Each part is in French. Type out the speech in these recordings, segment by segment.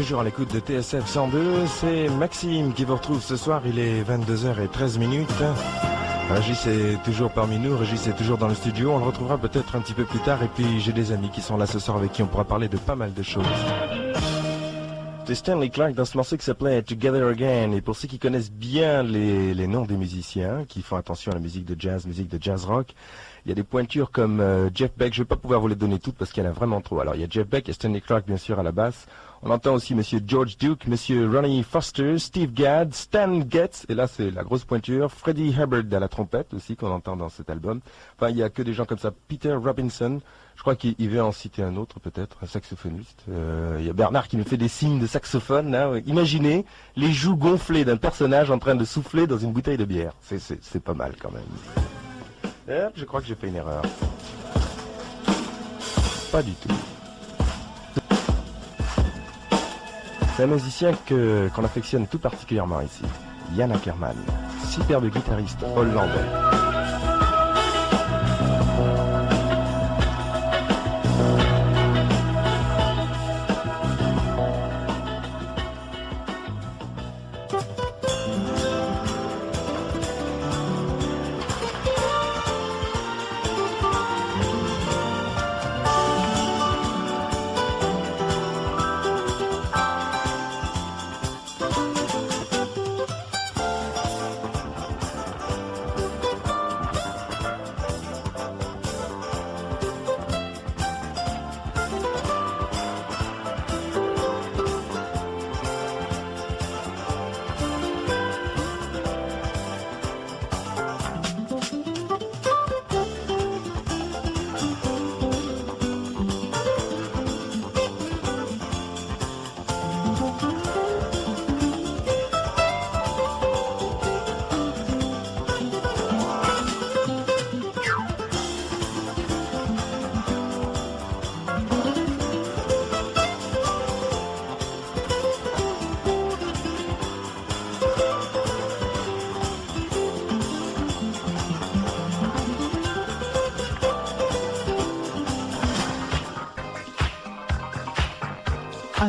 toujours à l'écoute de TSF 102. C'est Maxime qui vous retrouve ce soir. Il est 22h13. Régis est toujours parmi nous. Régis est toujours dans le studio. On le retrouvera peut-être un petit peu plus tard. Et puis j'ai des amis qui sont là ce soir avec qui on pourra parler de pas mal de choses. C'est Stanley Clarke dans ce morceau qui s'appelait Together Again. Et pour ceux qui connaissent bien les noms des musiciens, qui font attention à la musique de jazz rock, il y a des pointures comme Jeff Beck. Je ne vais pas pouvoir vous les donner toutes parce qu'il y en a vraiment trop. Alors il y a Jeff Beck et Stanley Clarke bien sûr à la basse. On entend aussi Monsieur George Duke, Monsieur Ronnie Foster, Steve Gadd, Stan Getz, et là c'est la grosse pointure, Freddie Hubbard à la trompette aussi qu'on entend dans cet album. Enfin il y a que des gens comme ça. Peter Robinson, je crois qu'il veut en citer un autre peut-être, un saxophoniste. Il y a Bernard qui nous fait des signes de saxophone. Là. Imaginez les joues gonflées d'un personnage en train de souffler dans une bouteille de bière. C'est pas mal quand même. Je crois que j'ai fait une erreur. Pas du tout. C'est un musicien qu'on affectionne tout particulièrement ici, Jan Ackerman, superbe guitariste hollandais.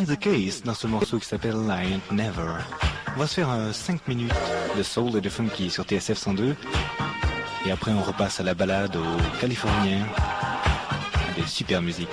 The Case dans ce morceau qui s'appelle I Ain't Never. On va se faire 5 minutes de soul et de funky sur TSF 102 et après on repasse à la balade aux Californiens, à des super musiques.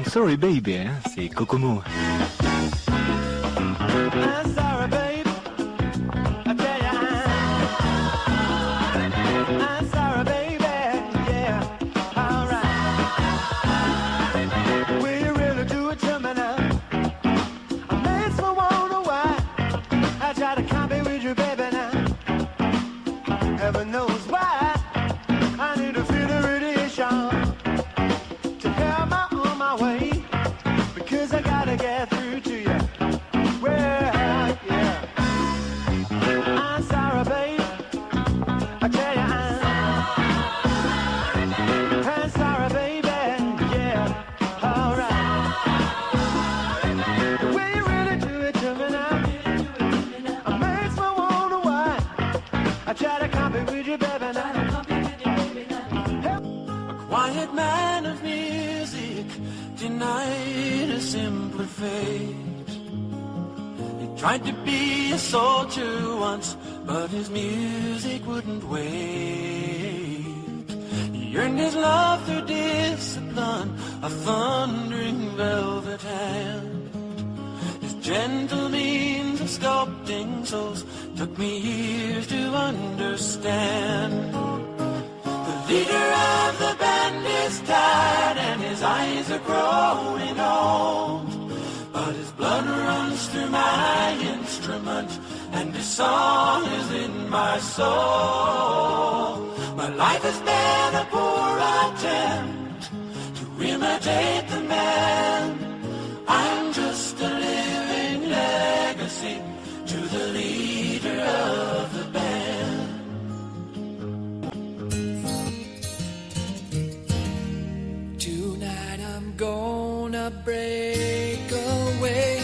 Sorry Baby, hein, c'est Kokomo. Tried to be a soldier once, but his music wouldn't wait. He earned his love through discipline, a thundering velvet hand. His gentle means of sculpting souls took me years to understand. The leader of the band is tired and his eyes are growing old, but his blood runs through my instrument and this song is in my soul. My life has been a poor attempt to imitate the man. I'm just a living legacy to the leader of the band. Tonight I'm gonna break away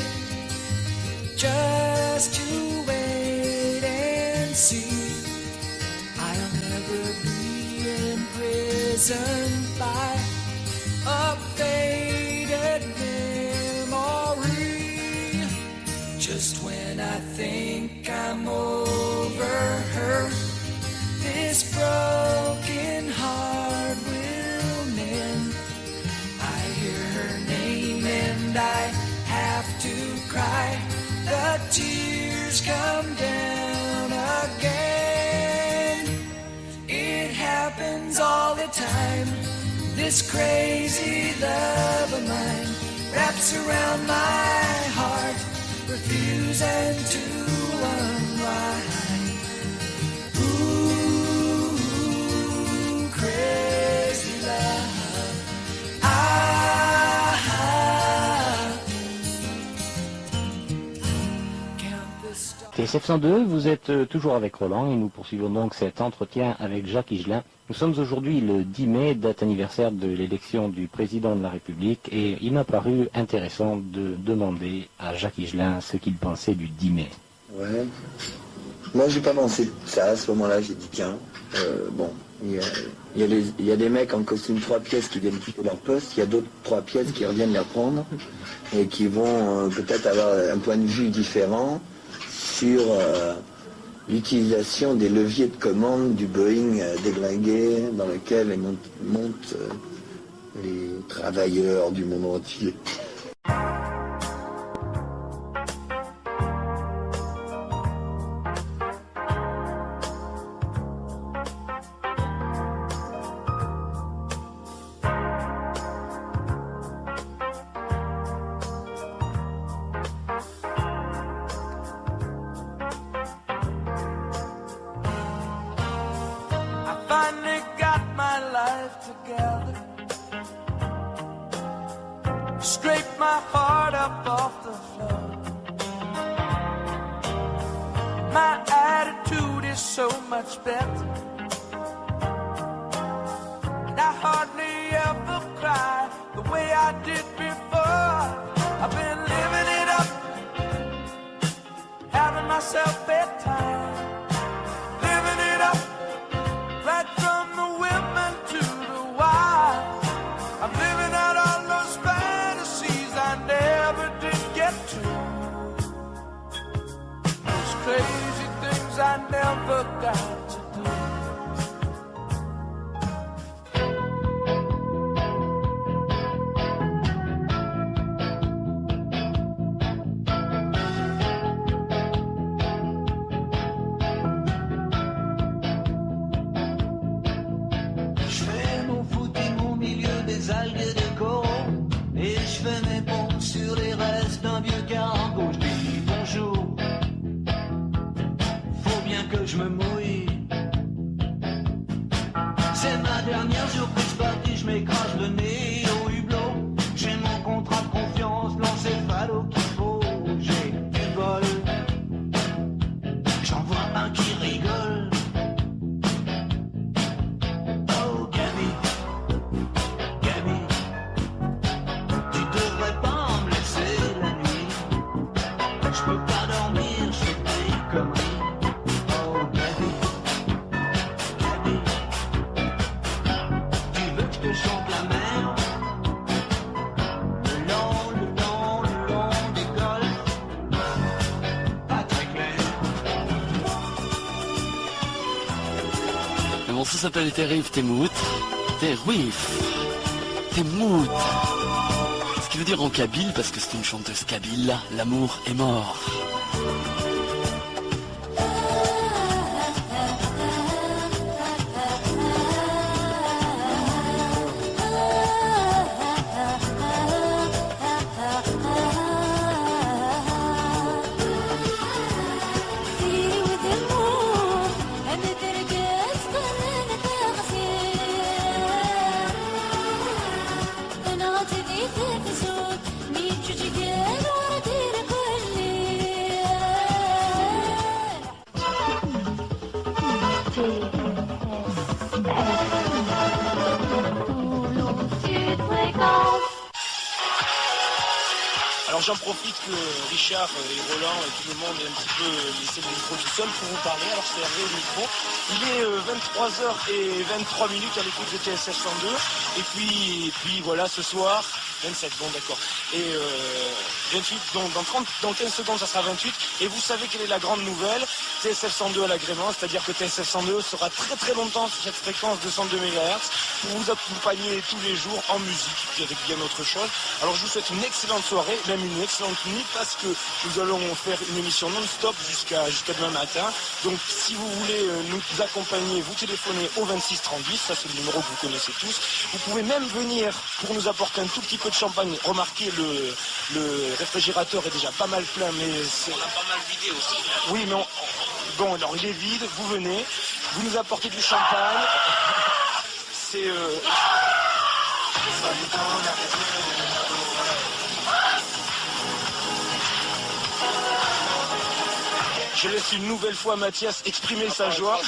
just to wait and see. I'll never be imprisoned by a faded memory. Just when I think I'm over her, this broken heart will mend. I hear her name and I have to cry. The tears come down again. It happens all the time. This crazy love of mine wraps around my heart, refusing to unwind. Ooh, crazy love. Count the stars. TSF 102, vous êtes toujours avec Roland et nous poursuivons donc cet entretien avec Jacques Higelin. Nous sommes aujourd'hui le 10 mai, date anniversaire de l'élection du président de la République, et il m'a paru intéressant de demander à Jacques Higelin ce qu'il pensait du 10 mai. Ouais. Moi, j'ai pas pensé ça à ce moment-là. J'ai dit tiens, bon, il y a des mecs en costume 3 pièces qui viennent quitter leur poste. Il y a d'autres 3 pièces qui reviennent les reprendre et qui vont peut-être avoir un point de vue différent sur l'utilisation des leviers de commande du Boeing déglingué dans lequel montent les travailleurs du monde entier. Finally got my life together. Scrape my heart up off the floor. My attitude is so much better, and I hardly ever cry the way I did before. I've been living it up, having myself bedtime, living it up. Right from the women to the wild, I'm living out all those fantasies I never did get to. Those crazy things I never got to do. Je me mouille. C'est ma dernière surprise partie, je m'écrase le nez au hublot. J'ai mon contrat de confiance, l'encéphalo qu'il faut. J'ai du bol, j'en vois un qui rigole. Oh Gabi, Gabi, tu devrais pas me laisser la nuit. Je peux pas dormir, je fais des conneries. Ça s'appelle Terrif Temout, Terrif Temout. Ce qui veut dire en kabyle, parce que c'est une chanteuse kabyle, l'amour est mort. j'en profite que Richard et Roland et tout le monde aient un petit peu laissé le micro tout seul pour vous parler. Alors c'est Hervé au micro. Il est 23h23 à l'écoute de TSF 102. Et puis voilà, ce soir, 27, bon d'accord. Et 28, donc dans 15 secondes ça sera 28. Et vous savez quelle est la grande nouvelle? TSF 102 à l'agrément, c'est-à-dire que TSF 102 sera très très longtemps sur cette fréquence de 102 MHz pour vous accompagner tous les jours en musique, puis avec bien autre chose. Alors je vous souhaite une excellente soirée, même une excellente nuit, parce que nous allons faire une émission non-stop jusqu'à demain matin. Donc si vous voulez nous accompagner, vous téléphonez au 26 38, ça c'est le numéro que vous connaissez tous. Vous pouvez même venir pour nous apporter un tout petit peu de champagne. Remarquez, le réfrigérateur est déjà pas mal plein, mais c'est... On a pas mal vidé aussi. Oui, mais bon, alors il est vide, vous venez, vous nous apportez du champagne. C'est... Je laisse une nouvelle fois Mathias exprimer sa joie.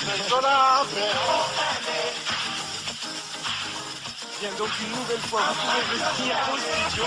Bien, donc une nouvelle fois, vous pouvez venir au studio.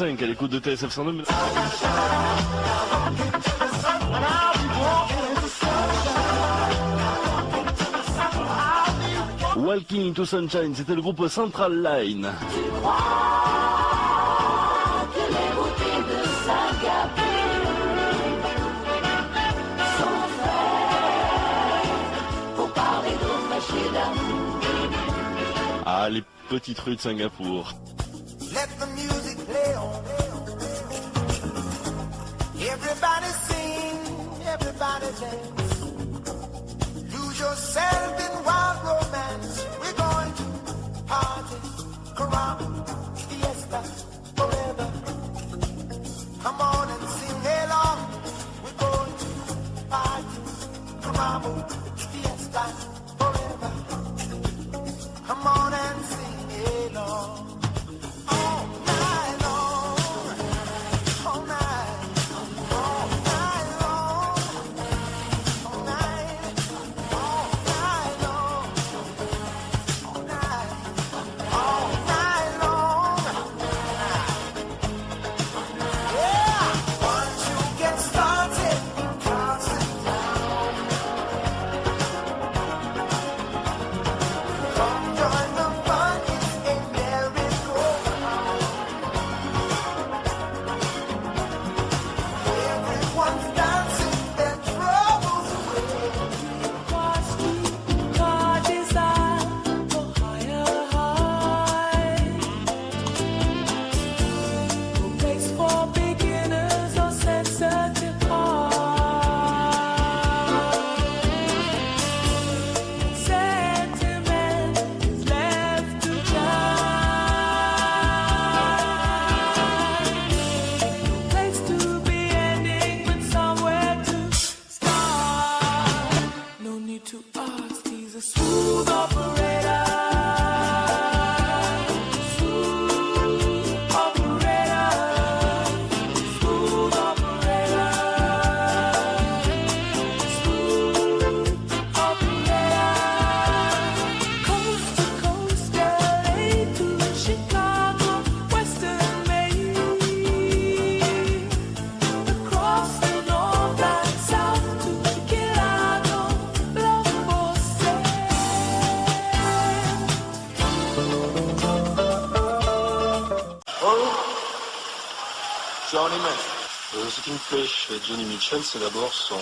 à l'écoute de TSF 102. Walking into Sunshine, c'était le groupe Central Line. Ah, les petites rues de Singapour. Let the music play on. Everybody sing, everybody dance. Lose yourself in wild romance. We're going to party, caramba, fiesta, forever. Come on and sing along. We're going to party, caramba, fiesta, forever. Come on and sing along. All night long. dans les mains. Ce qui me plaît chez Johnny Mitchell, c'est d'abord son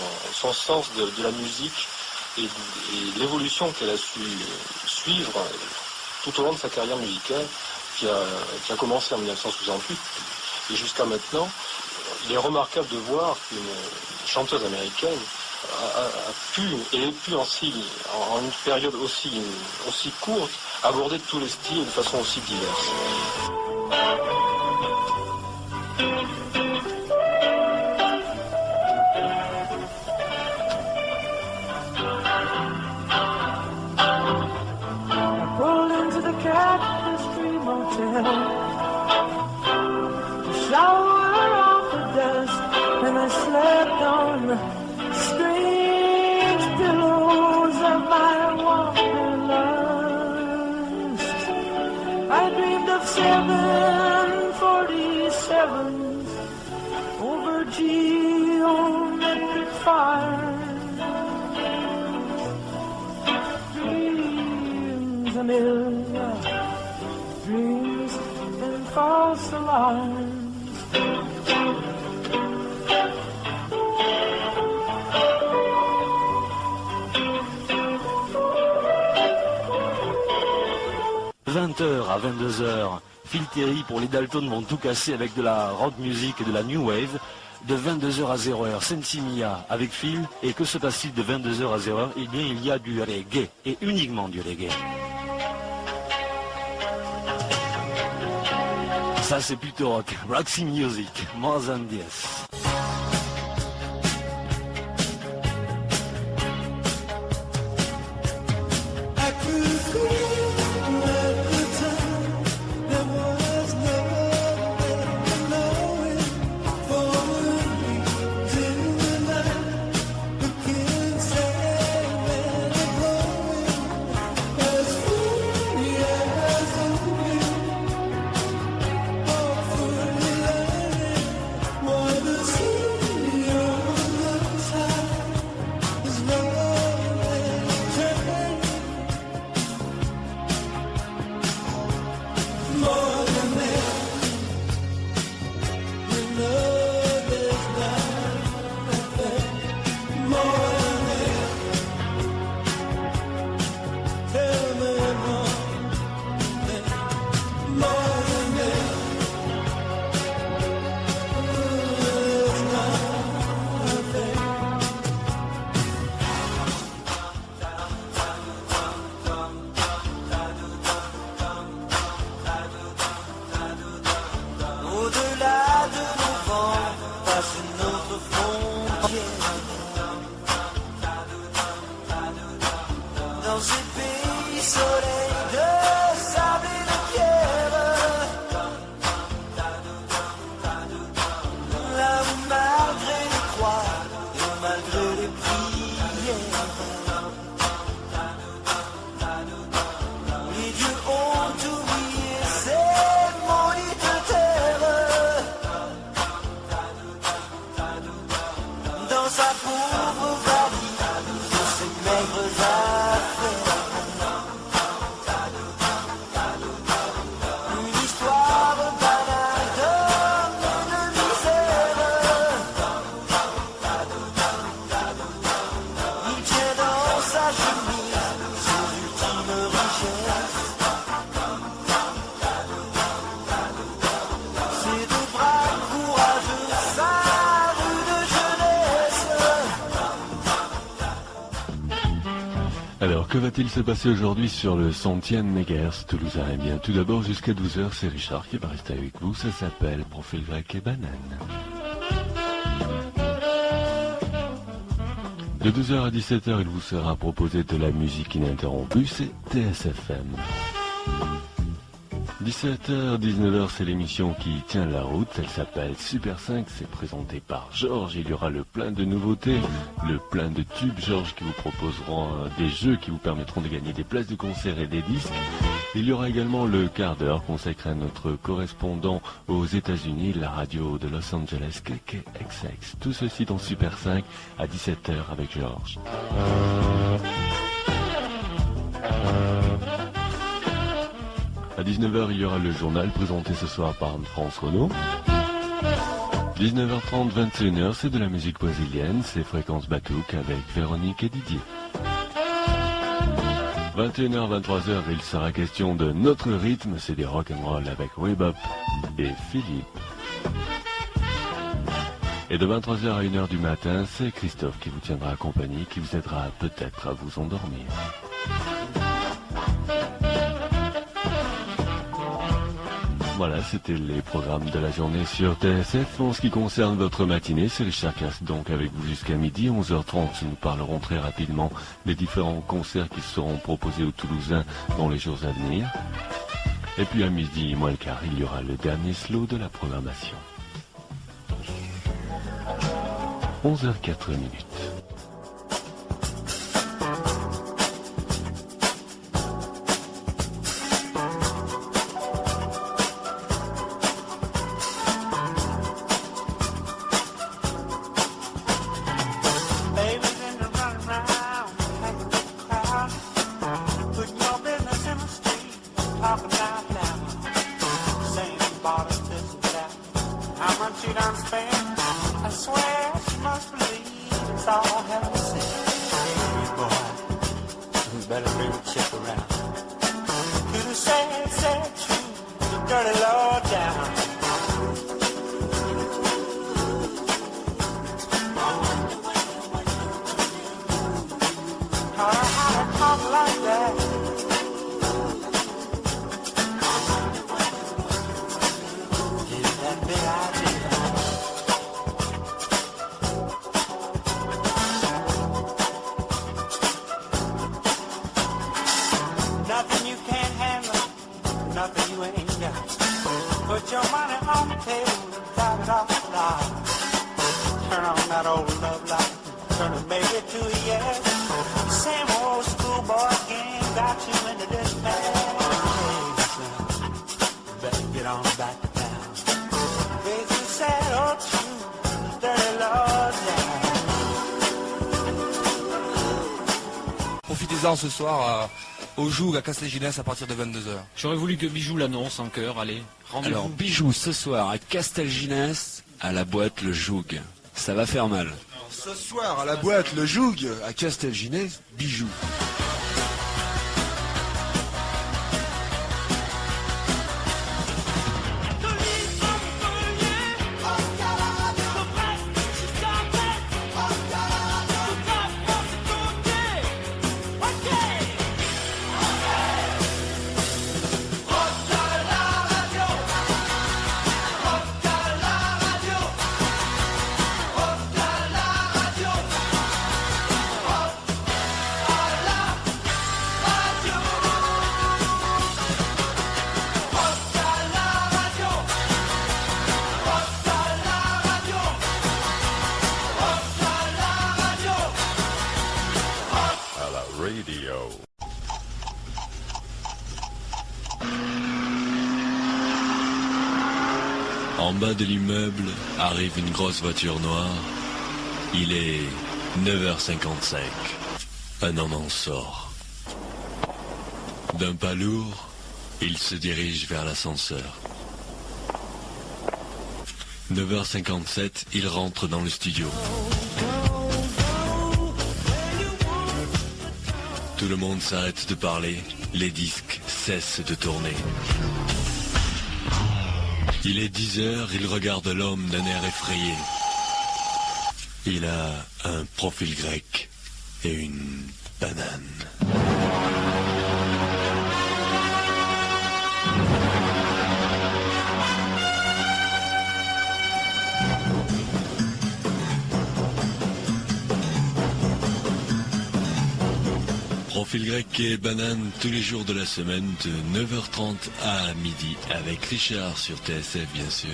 sens de la musique et l'évolution qu'elle a su suivre tout au long de sa carrière musicale qui a commencé en 1968 et jusqu'à maintenant. Il est remarquable de voir qu'une chanteuse américaine a pu en une période aussi courte, aborder tous les styles de façon aussi diverse. And I slept on the strange pillows of my wanderlust. I dreamed of 747s over geometric fire. Dreams a million, dreams and false alarms. 20h à 22h, Phil Terry pour les Dalton vont tout casser avec de la rock music et de la new wave. De 22h à 0h, Sensimilla avec Phil. Et que se passe-t-il de 22h à 0h? Eh bien, il y a du reggae, et uniquement du reggae. Ça, c'est plutôt rock. Roxy Music, More Than This. Alors, que va-t-il se passer aujourd'hui sur le 100e MHz toulousain? Eh bien, tout d'abord, jusqu'à 12h, c'est Richard qui va rester avec vous. Ça s'appelle Profil grec et banane. De 12h à 17h, il vous sera proposé de la musique ininterrompue, c'est TSFM. 17h, 19h, c'est l'émission qui tient la route, elle s'appelle Super 5, c'est présenté par Georges, il y aura le plein de nouveautés, le plein de tubes, Georges qui vous proposeront des jeux qui vous permettront de gagner des places de concert et des disques. Il y aura également le quart d'heure consacré à notre correspondant aux États-Unis, la radio de Los Angeles, KKXX. Tout ceci dans Super 5 à 17h avec Georges. À 19h, il y aura le journal présenté ce soir par France Renaud. 19h30, 21h, c'est de la musique brésilienne, c'est Fréquence Batouk avec Véronique et Didier. 21h, 23h, il sera question de notre rythme, c'est des rock'n'roll avec Rebop et Philippe. Et de 23h à 1h du matin, c'est Christophe qui vous tiendra compagnie, qui vous aidera peut-être à vous endormir. Voilà, c'était les programmes de la journée sur TSF. En ce qui concerne votre matinée, c'est Richard Casse donc avec vous jusqu'à midi, 11h30. Nous parlerons très rapidement des différents concerts qui seront proposés aux Toulousains dans les jours à venir. Et puis à midi moins le quart, il y aura le dernier slow de la programmation. 11h04. Profitez-en ce soir au Joug à Castelginès à partir de 22h. J'aurais voulu que Bijou l'annonce en chœur, allez, rendez-vous. Alors Bijou ce soir à Castelginès à la boîte Le Joug. Ça va faire mal. Ce soir à la boîte Le Joug à Castelginès, Bijou. En bas de l'immeuble arrive une grosse voiture noire. Il est 9h55. Un homme en sort. D'un pas lourd, il se dirige vers l'ascenseur. 9h57, il rentre dans le studio. Tout le monde s'arrête de parler, les disques cessent de tourner. Il est 10h, il regarde l'homme d'un air effrayé. Il a un profil grec et une banane. Profil grec et banane tous les jours de la semaine de 9h30 à midi avec Richard sur TSF bien sûr.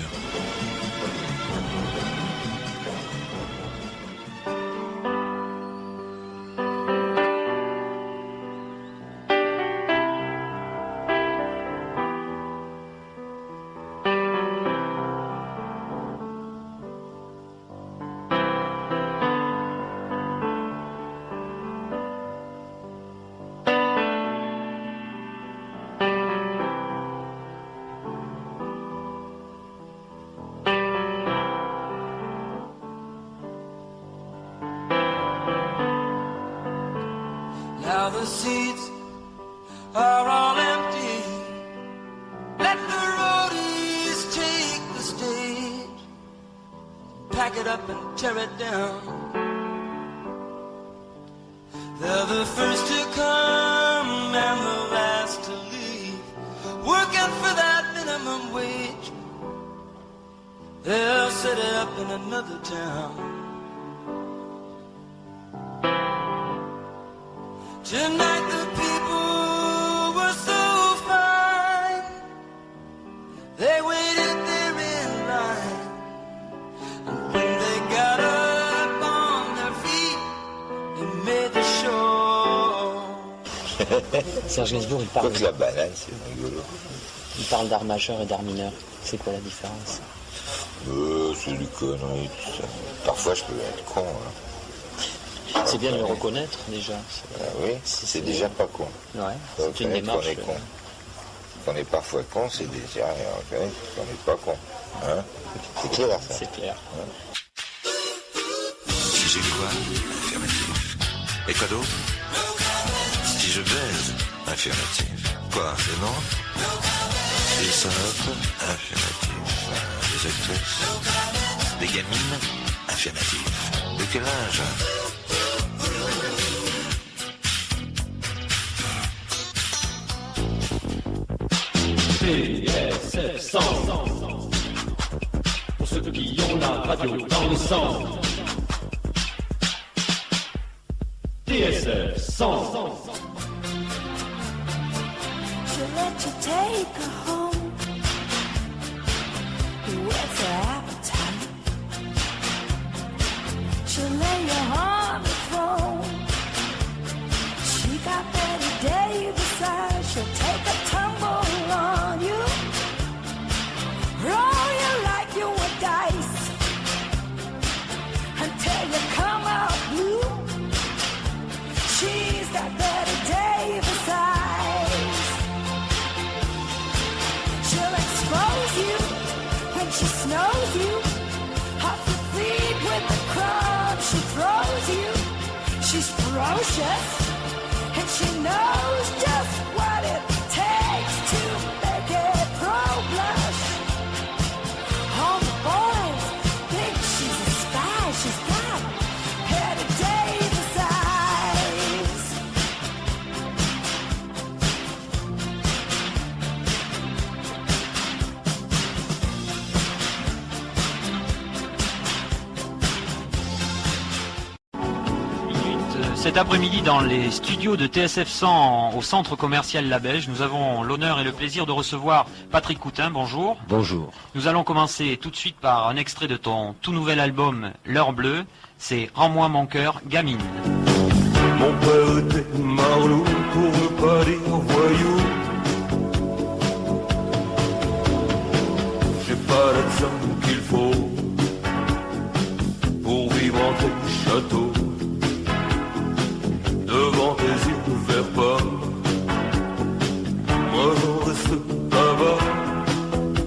it up and tear it down. They're the first to come and the last to leave, working for that minimum wage. They'll set it up in another town. Tonight the people were so fine. They waited there in line, and when they got up on their feet, they made the show. Serge Gainsbourg, il parle. Quoique la banane, c'est rigolo. Il parle d'art majeur et d'art mineur. C'est quoi la différence? C'est du connerie, tout ça. Parfois, je peux être con. Hein. C'est bien de le reconnaître, déjà. Ah oui, c'est déjà pas con. Ouais, c'est une démarche. Qu'on est con. Qu'on est parfois con, c'est déjà reconnaître qu'on n'est pas con. Hein, c'est clair, ça. C'est clair. Hein. Si j'ai quoi? Affirmatif. Et quoi d'autre? Si je baise? Affirmatif. Quoi? C'est non? Des salopes? Affirmatif. Des actrices? Des gamines? Affirmatif. De quel âge? TSF 100. Pour ceux qui ont la radio dans le sang. TSF 100. She'll let you take her home with her appetite. She'll lay you on the throne. She got Betty Davis eyes. She'll take a tumble on you, roll you like you were dice until you come out blue. She's got Betty Davis eyes. She'll expose you when she snows you, off your feet with the crumbs she throws you. She's ferocious and she knows just what it takes to make it pro blush. All the boys think she's a spy. She's got Betty Davis eyes. Cet après-midi, dans les studios de TSF 100 au centre commercial La Belge, nous avons l'honneur et le plaisir de recevoir Patrick Coutin. Bonjour. Bonjour. Nous allons commencer tout de suite par un extrait de ton tout nouvel album L'heure bleue. C'est Rends-moi mon cœur, gamine. Mon père était marlou, pour ne pas dire voyou. J'ai pas l'accent qu'il faut pour vivre en tes châteaux. Devant tes yeux vers pas, moi j'en reste là-bas,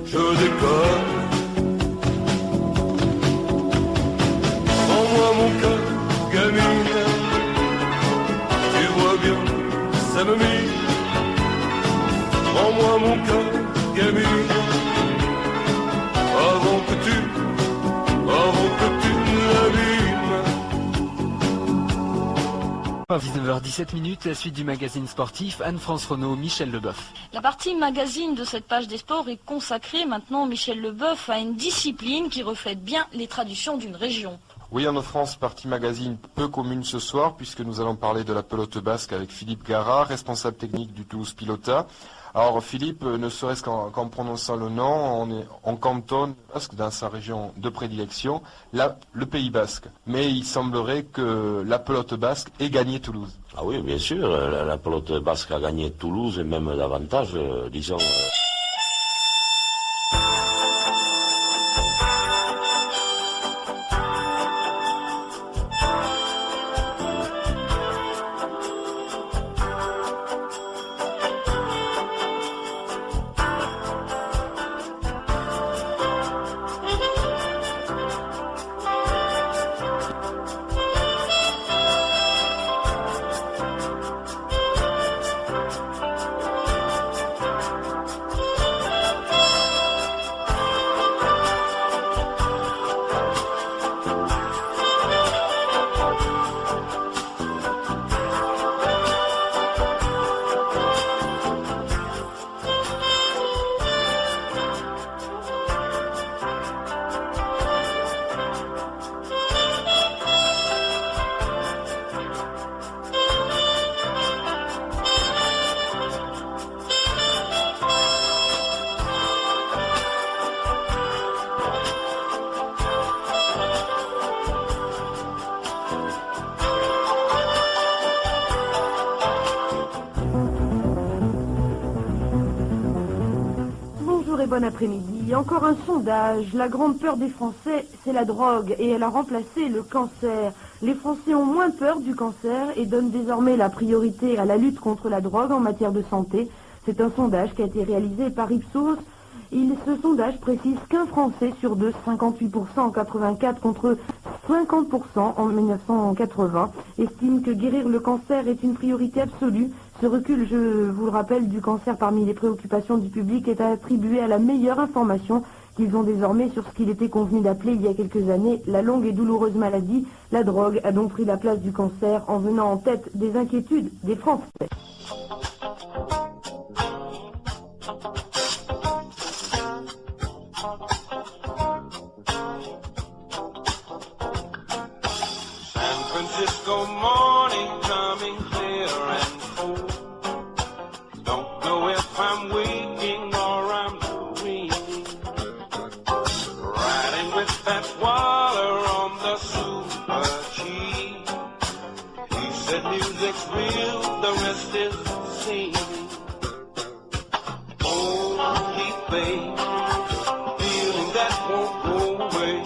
je décolle. Rends-moi mon cœur, gamine, tu vois bien, ça me mine. Rends-moi mon cœur, gamine, avant que tu l'abîmes. 19h17, la suite du magazine sportif, Anne-France Renaud, Michel Leboeuf. La partie magazine de cette page des sports est consacrée maintenant, Michel Leboeuf, à une discipline qui reflète bien les traditions d'une région. Oui, en France, partie magazine peu commune ce soir, puisque nous allons parler de la pelote basque avec Philippe Gara, responsable technique du Toulouse Pilota. Alors Philippe, ne serait-ce qu'en prononçant le nom, on cantonne basque dans sa région de prédilection, le Pays Basque. Mais il semblerait que la pelote basque ait gagné Toulouse. Ah oui, bien sûr, la pelote basque a gagné Toulouse et même davantage, disons... et bon après-midi. Encore un sondage. La grande peur des Français, c'est la drogue et elle a remplacé le cancer. Les Français ont moins peur du cancer et donnent désormais la priorité à la lutte contre la drogue en matière de santé. C'est un sondage qui a été réalisé par Ipsos. Ce sondage précise qu'un Français sur deux, 58% en 84 contre 50% en 1980, estime que guérir le cancer est une priorité absolue. Ce recul, je vous le rappelle, du cancer parmi les préoccupations du public est attribué à la meilleure information qu'ils ont désormais sur ce qu'il était convenu d'appeler il y a quelques années la longue et douloureuse maladie. La drogue a donc pris la place du cancer en venant en tête des inquiétudes des Français. Francisco morning coming clear and cold. Don't know if I'm waking or I'm dreaming. Riding with that Waller on the Super G. He said music's real, the rest is seeming. Only babe, feeling that won't go away.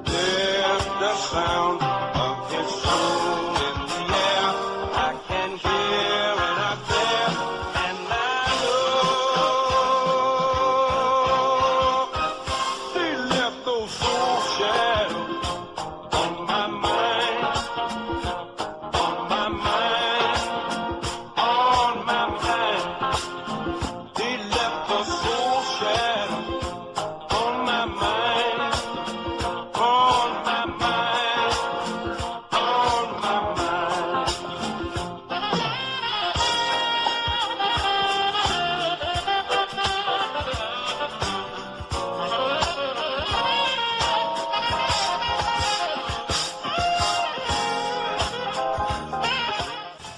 There's the sound of his soul in the air. I can hear it up there, and I know they left those soul shadows on my mind, on my mind, on my mind. They left the soul shadows on my mind, on my mind, on my mind.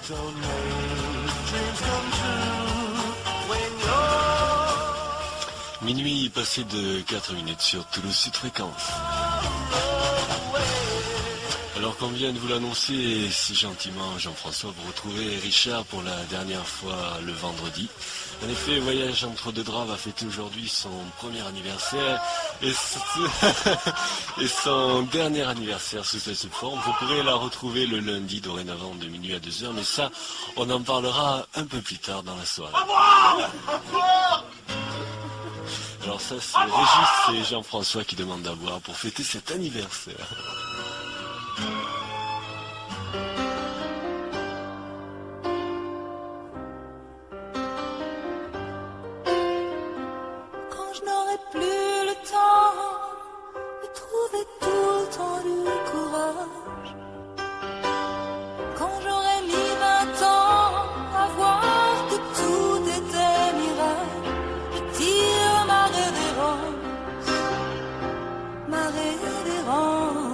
Don't make dreams come true when you're Minuit passé de 4 minutes sur Toulouse Sud Fréquence. Alors qu'on vient de vous l'annoncer si gentiment, Jean-François, vous retrouvez Richard pour la dernière fois le vendredi. En effet, Voyage entre deux draps va fêter aujourd'hui son premier anniversaire et son dernier anniversaire sous cette forme. Vous pourrez la retrouver le lundi dorénavant de minuit à 2h, mais ça, on en parlera un peu plus tard dans la soirée. Alors ça, c'est Régis et Jean-François qui demandent à boire pour fêter cet anniversaire. Quand je n'aurai plus le temps de trouver tout le temps du courage, quand j'aurai mis 20 ans à voir que tout était mirage, je tire ma révérence, ma révérence.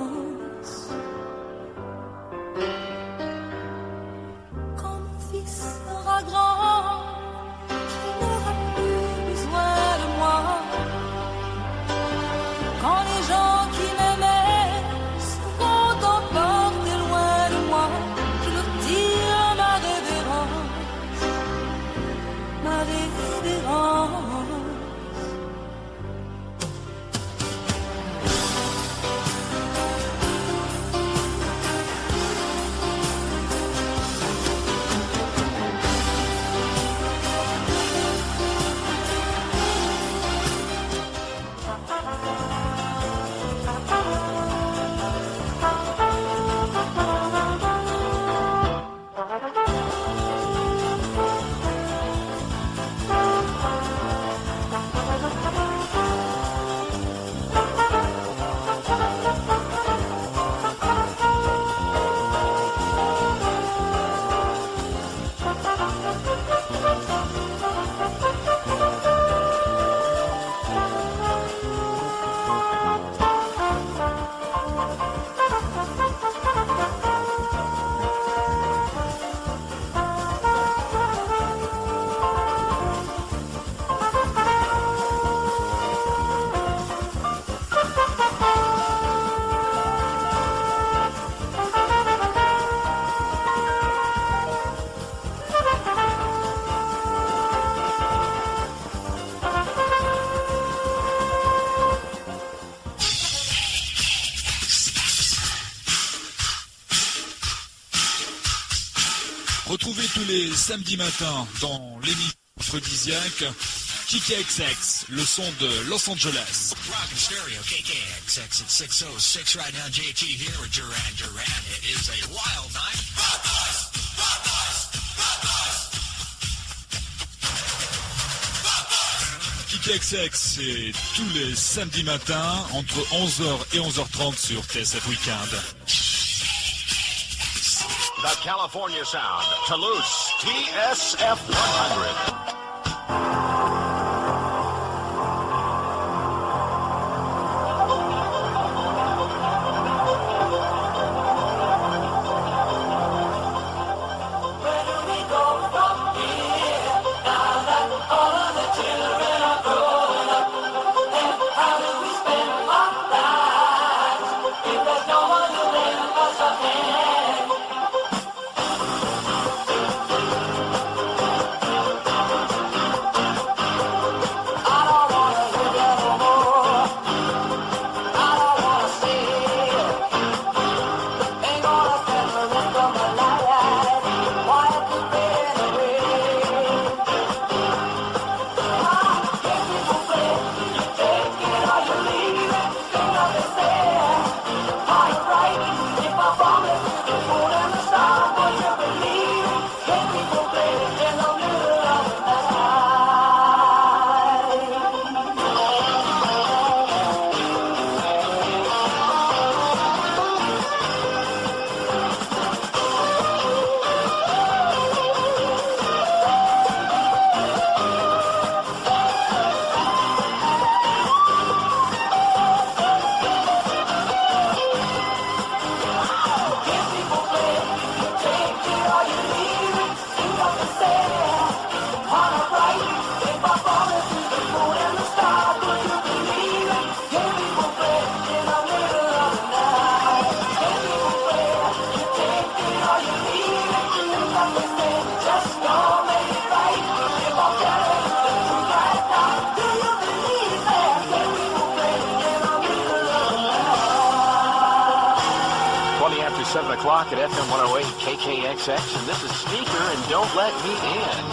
Quand mon fils sera grand, qu'il n'aura plus besoin de moi. Quand les gens qui m'aimaient seront emportés loin de moi, je leur tire ma révérence, ma révérence. les samedis matins dans l'émission aphrodisiaque KKXX, le son de Los Angeles. Rock and stereo, KKXX at 606 right now. JT here with Duran Duran. It is a wild night. KKXX, c'est tous les samedis matins entre 11h et 11h30 sur TSF Weekend. The California Sound, Toulouse, TSF 100. After 7 o'clock at FM 108 KKXX, and this is Sneaker and Don't Let Me In.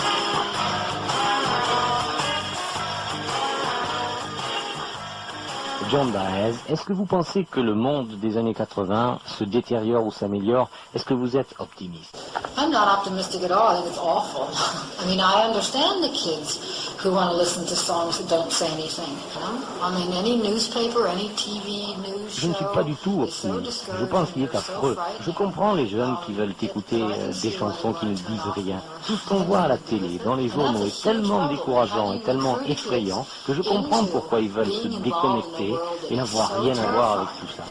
John Baez, est-ce que vous pensez que le monde des années 80 se détériore ou s'améliore? Est-ce que vous êtes optimiste? I'm not optimistic at all. I think it's awful. I mean, I understand the kids who want to listen to songs that don't say anything. You know? I mean, any newspaper, any TV news show. Je ne suis pas du tout optimiste. Je pense qu'il est affreux. Je comprends les jeunes qui veulent écouter des chansons qui ne disent rien. Tout ce qu'on voit à la télé, dans les journaux, est tellement décourageant et tellement effrayant que je comprends pourquoi ils veulent se déconnecter et n'avoir rien à voir avec tout ça.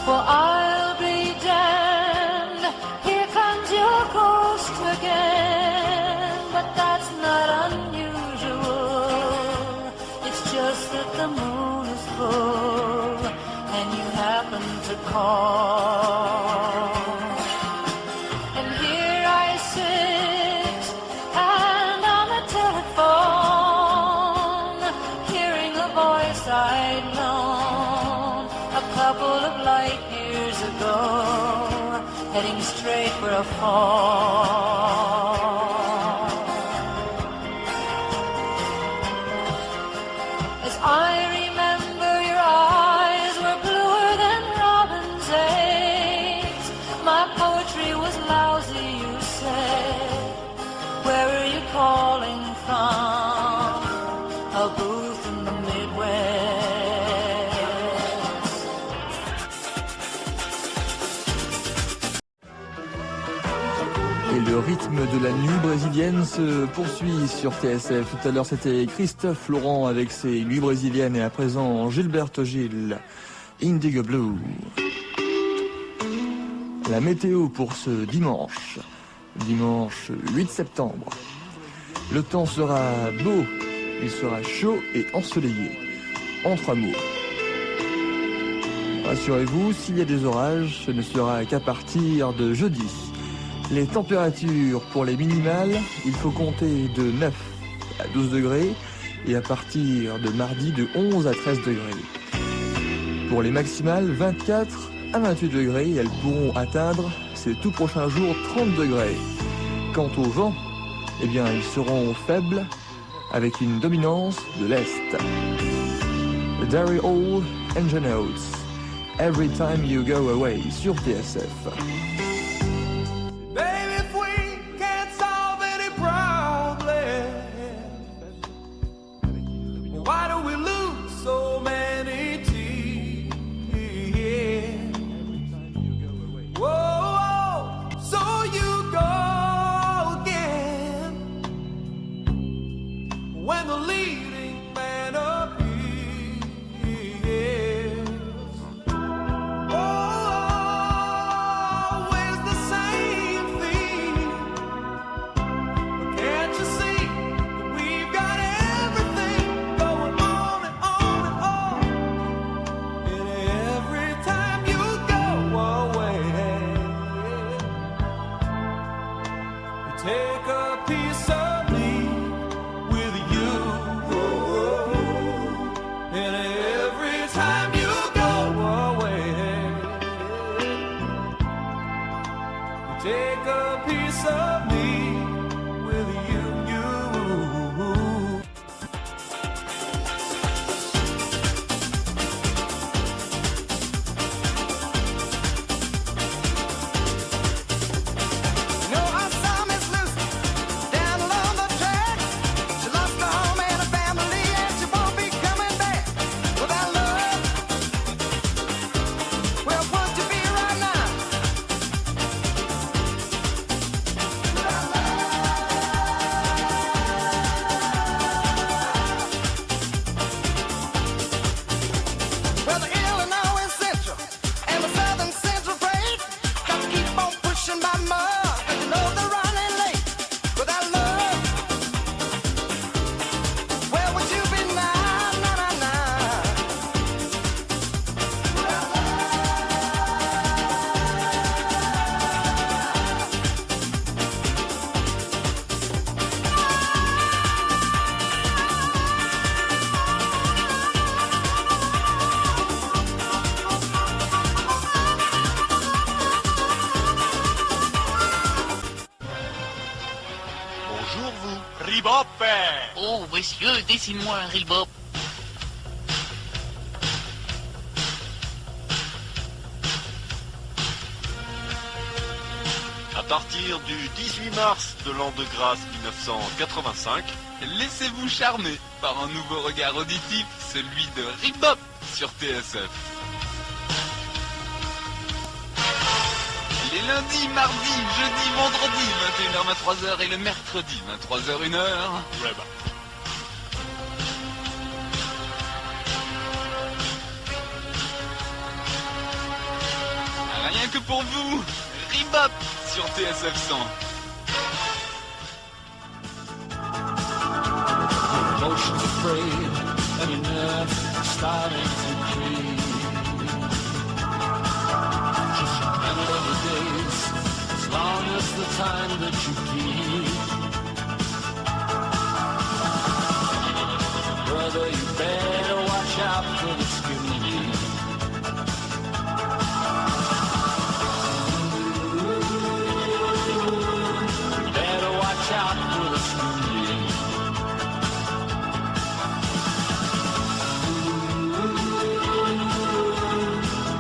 Well, I'll be damned, here comes your ghost again, but that's not unusual. It's just that the moon is full, and you happen to call. And here I sit, and on the telephone, hearing a voice I'd known a couple of light years ago, heading straight for a fall. As I remember, your eyes were bluer than robin's eggs. My poetry was lousy, you said. Where are you calling from? A booth in the Midwest. Et le rythme de la nuit brésilienne se poursuit sur TSF. Tout à l'heure, c'était Christophe Laurent avec ses nuits brésiliennes et à présent Gilberto Gil, Indigo Blue. La météo pour ce dimanche 8 septembre. Le temps sera beau, il sera chaud et ensoleillé. En 3 mots. Rassurez-vous, s'il y a des orages, ce ne sera qu'à partir de jeudi. Les températures pour les minimales, il faut compter de 9 à 12 degrés et à partir de mardi de 11 à 13 degrés. Pour les maximales, 24 à 28 degrés et elles pourront atteindre ces tout prochains jours 30 degrés. Quant au vent, eh bien, ils seront faibles avec une dominance de l'Est. Derry Hall Engine Notes, Every Time You Go Away sur TSF. Baby, if we can't solve any problem, why do we lose so many tears? Whoa, so you go again when the leading man appears. Always the same thing. Can't you see that we've got everything going on and on and on? And every time you go away, you take a piece of me with you. And every time you go away, you take a piece of me with you. No, our song is loose down along the track. She lost her home and her family, and she won't be coming back without love. Where would you be right now? Well, the Illinois Central and the Southern Central freight got to keep on pushing by mud, 'cause you know they're running late without love. Where would you be now, now, now, now? Bonjour vous, Ribop. Oh, monsieur, dessine-moi un ribop. À partir du 18 mars de l'an de grâce 1985, laissez-vous charmer par un nouveau regard auditif, celui de Ribop sur TSF. Les lundis, mardis, jeudis, vendredis, 21h, 23h et le mercredi, 23h, 1h. Ribop. Rien que pour vous, Ribop sur TSF 100. Emotions afraid and your nerves starting to creep. Just remember the days, as long as the time that you keep. Brother, you better watch out for the skinny deep. Better watch out for the skinny deep.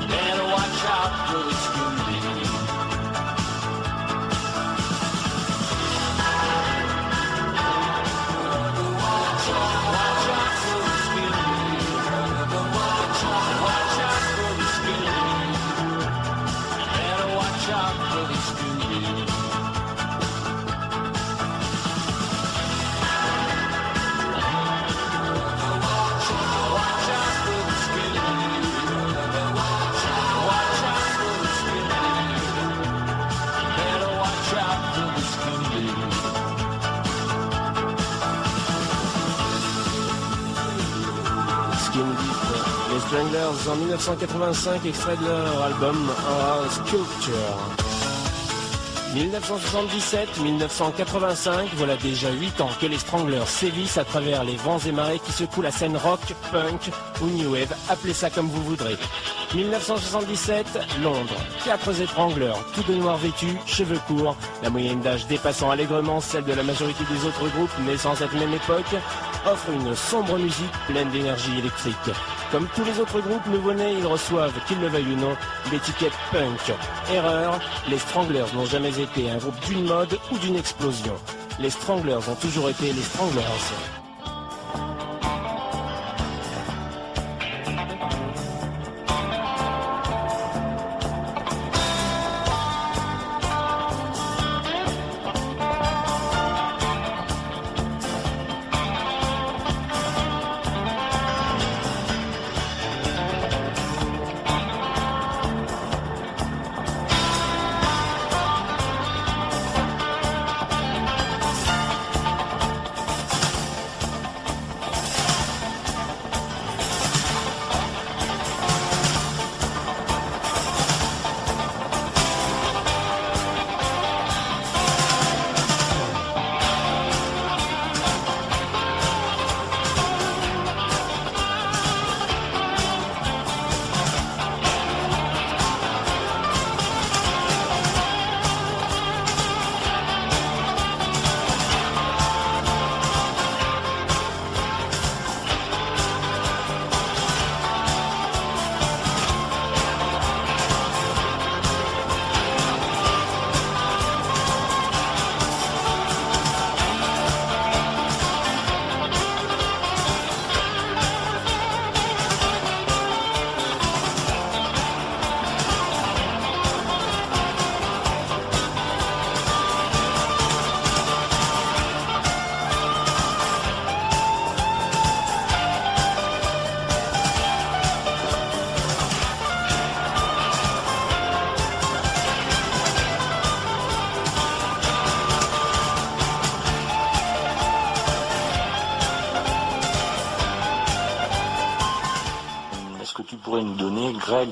Better watch out for the skinny deep. Watch out for the skinny deep. Watch out for the skinny deep. Better watch out for the skinny deep. Watch out for the skinny deep. Watch out for the skinny deep. Better watch out for the skinny deep. Skin Deep, les Stranglers en 1985, extrait de leur album Sculpture. 1977-1985, voilà déjà 8 ans que les Stranglers sévissent à travers les vents et marées qui secouent la scène rock, punk ou new wave, appelez ça comme vous voudrez. 1977, Londres, 4 étrangleurs, tous de noir vêtus, cheveux courts, la moyenne d'âge dépassant allègrement celle de la majorité des autres groupes naissant à cette même époque, offre une sombre musique pleine d'énergie électrique. Comme tous les autres groupes nouveau-nés, ils reçoivent, qu'ils le veuillent ou non, l'étiquette punk. Erreur, les Stranglers n'ont jamais été un groupe d'une mode ou d'une explosion. Les Stranglers ont toujours été les Stranglers. Nous donner, Greg,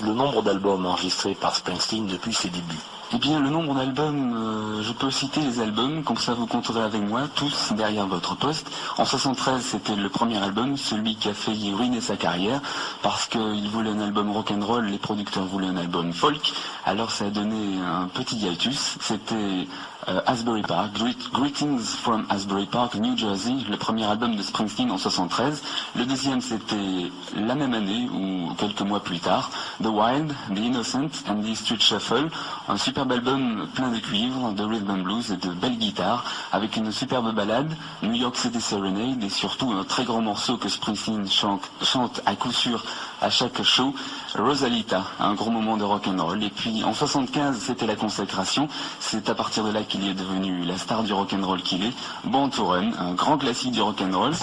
le nombre d'albums enregistrés par Springsteen depuis ses débuts? Eh bien, le nombre d'albums, je peux citer les albums, comme ça vous compterez avec moi, tous derrière votre poste. En 73, c'était le premier album, celui qui a failli ruiner sa carrière, parce qu'il voulait un album rock'n'roll, les producteurs voulaient un album folk, alors ça a donné un petit hiatus. C'était Asbury Park, Greetings from Asbury Park, New Jersey, le premier album de Springsteen en 73. Le deuxième, c'était la même année, ou quelques mois plus tard, The Wild, The Innocent and the Street Shuffle, un superbe album plein de cuivre, de rhythm and blues et de belles guitares, avec une superbe ballade, New York City Serenade, et surtout un très grand morceau que Springsteen chante à coup sûr à chaque show, Rosalita, un gros moment de rock'n'roll. Et puis en 75, c'était la consécration, c'est à partir de là qu'il est devenu la star du rock'n'roll qu'il est, Born to Run, un grand classique du rock'n'roll.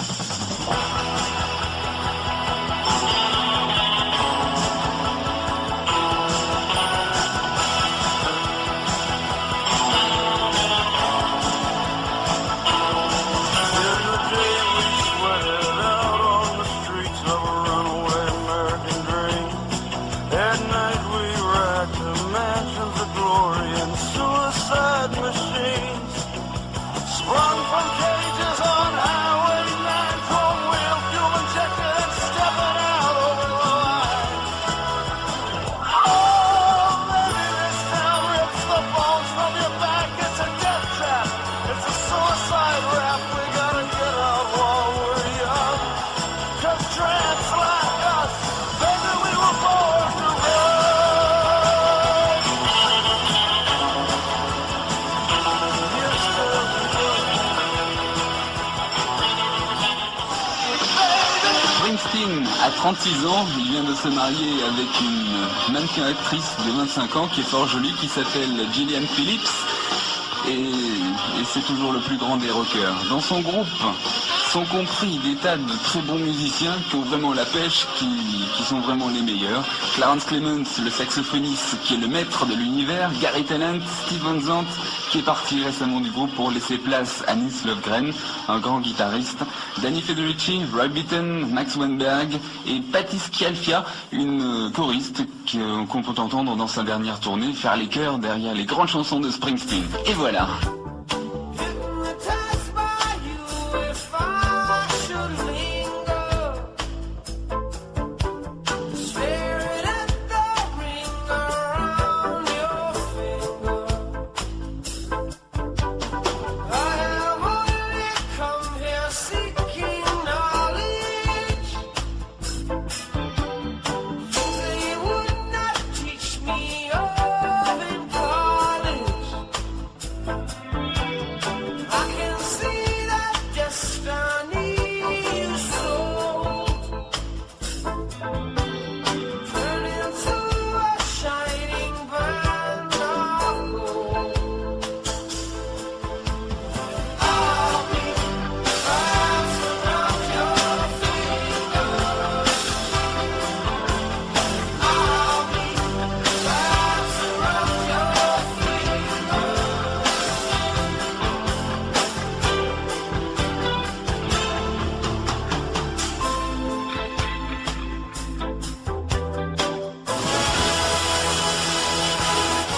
À 36 ans, il vient de se marier avec une mannequin actrice de 25 ans qui est fort jolie, qui s'appelle Gillian Phillips, et c'est toujours le plus grand des rockers. Dans son groupe sont compris des tas de très bons musiciens qui ont vraiment la pêche, qui sont vraiment les meilleurs. Clarence Clemons, le saxophoniste qui est le maître de l'univers, Gary Tennant, Steve Van Zandt qui est parti récemment du groupe pour laisser place à Nils Lofgren, un grand guitariste, Danny Federici, Roy Bittan, Max Weinberg et Patti Scialfia, une choriste qu'on peut entendre dans sa dernière tournée faire les chœurs derrière les grandes chansons de Springsteen. Et voilà.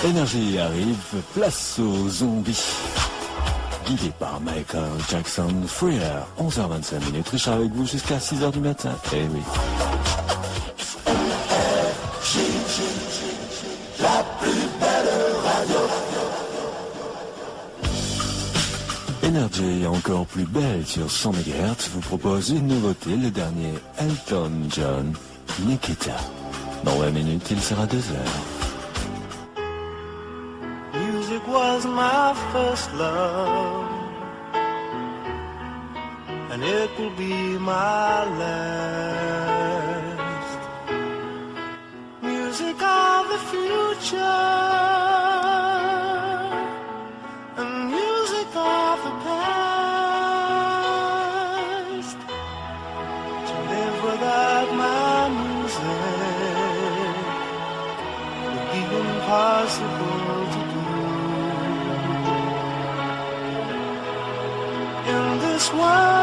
Énergie arrive, place aux zombies. Guidé par Michael Jackson, Free Air, 11h25. Richard avec vous jusqu'à 6h du matin. Eh oui. La plus belle radio. Énergie encore plus belle sur 100 MHz vous propose une nouveauté, le dernier Elton John, Nikita. Dans 20 minutes, il sera 2h. Music was my first love, and it will be my last. Music of the future, and music of the past. To live without my music would be impossible to do. In this world